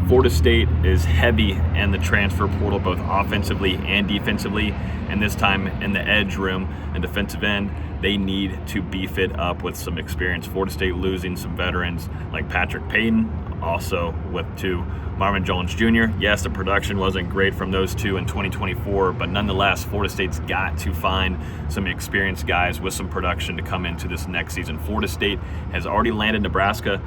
Florida State is heavy in the transfer portal, both offensively and defensively, and this time in the edge room and defensive end, they need to beef it up with some experience. Florida State losing some veterans like Patrick Payton, also to Marvin Jones Jr. Yes, the production wasn't great from those two in 2024, but nonetheless, Florida State's got to find some experienced guys with some production to come into this next season. Florida State has already landed Nebraska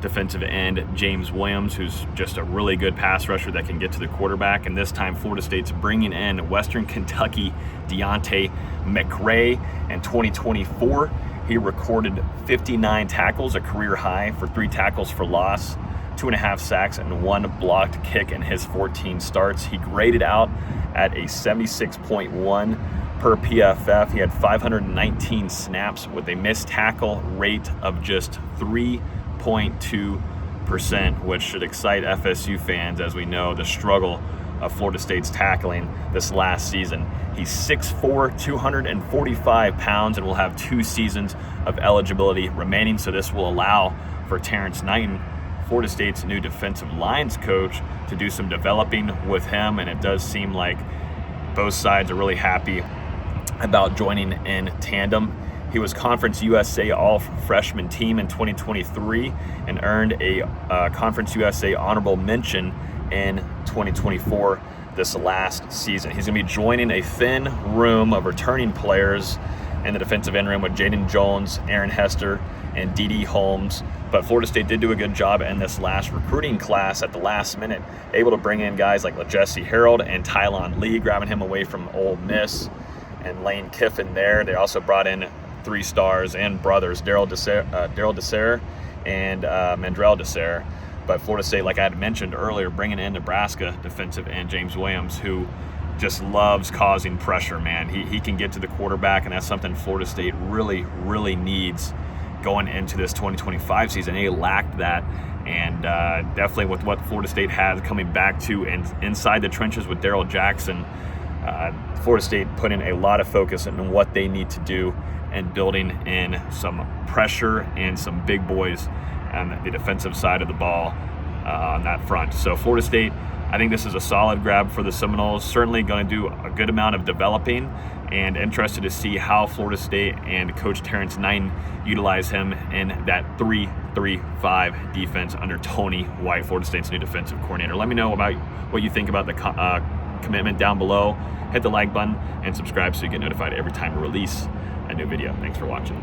defensive end James Williams, who's just a really good pass rusher that can get to the quarterback. And this time, Florida State's bringing in Western Kentucky Deontay McRae. In 2024, he recorded 59 tackles, a career high, for 3 tackles for loss, 2.5 sacks, and 1 blocked kick in his 14 starts. He graded out at a 76.1 per PFF. He had 519 snaps with a missed tackle rate of just 3.2%, which should excite FSU fans, as we know the struggle of Florida State's tackling this last season. He's 6'4", 245 pounds, and will have 2 seasons of eligibility remaining, so this will allow for Terrence Knighton, Florida State's new defensive lines coach, to do some developing with him, and it does seem like both sides are really happy about joining in tandem. He was Conference USA All-Freshman Team in 2023 and earned a Conference USA Honorable Mention in 2024 this last season. He's going to be joining a thin room of returning players in the defensive end room with Jaden Jones, Aaron Hester, and D.D. Holmes. But Florida State did do a good job in this last recruiting class at the last minute, able to bring in guys like LaJesse Harold and Tylon Lee, grabbing him away from Ole Miss, and Lane Kiffin there. They also brought in 3 stars and brothers, Daryl Desser and Mandrell Desser. But Florida State, like I had mentioned earlier, bringing in Nebraska defensive end James Williams, who just loves causing pressure, man. He can get to the quarterback, and that's something Florida State really, really needs going into this 2025 season. They lacked that, and definitely with what Florida State has coming back to and inside the trenches with Darrell Jackson, Florida State put in a lot of focus on what they need to do and building in some pressure and some big boys on the defensive side of the ball on that front. So Florida State, I think this is a solid grab for the Seminoles. Certainly going to do a good amount of developing, and interested to see how Florida State and Coach Terrence Knighton utilize him in that 3-3-5 defense under Tony White, Florida State's new defensive coordinator. Let me know about what you think about the commitment down below. Hit the like button and subscribe so you get notified every time we release a new video. Thanks for watching.